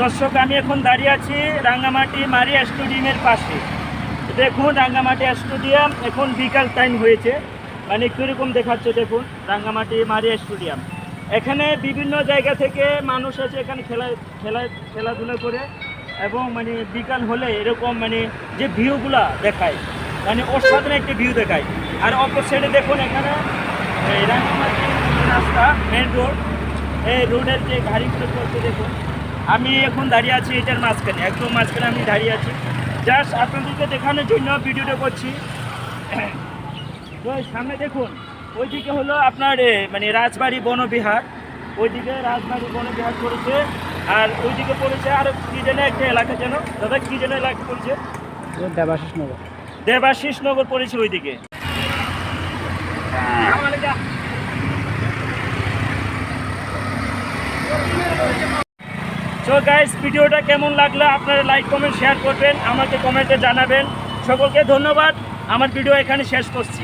দর্শক, আমি এখন দাঁড়িয়ে আছি রাঙ্গামাটি মারিয়া স্টেডিয়ামের পাশে। দেখুন, রাঙ্গামাটি স্টেডিয়াম এখন বিকাল টাইম হয়েছে, মানে কীরকম দেখাচ্ছে দেখুন। রাঙ্গামাটি মারিয়া স্টেডিয়াম, এখানে বিভিন্ন জায়গা থেকে মানুষ আছে, এখানে খেলাধুলা করে, এবং মানে বিকাল হলে এরকম মানে যে ভিউগুলা দেখায়, মানে অসাধারণ একটি ভিউ দেখায়। আর অপর সাইডে দেখুন, এখানে এই রাঙ্গামাটি রাস্তা মেন রোড, এই রোডের যে গাড়িগুলো চলছে দেখুন। আমি এখন দাঁড়িয়ে আছি এটার মাঝখানে, একদম মাঝখানে আমি দাঁড়িয়ে আছি। জাস্ট আপনাদেরকে দেখানোর জন্য ভিডিওটা করছি। তো সামনে দেখুন, ওইদিকে হলো আপনার মানে রাজবাড়ি বনবিহার, ওইদিকে রাজবাড়ি বনবিহার পড়েছে। আর ওইদিকে পড়েছে আর কি যেন একটা এলাকা, যেন দাদা কি যেন এলাকা পড়েছে, দেবাশিস নগর পড়েছে ওইদিকে। সো গাইস, ভিডিওটা কেমন লাগলো আপনারা লাইক কমেন্ট শেয়ার করবেন, আমাকে কমেন্টে জানাবেন। সকলকে ধন্যবাদ। আমার ভিডিও এখানে শেষ করছি।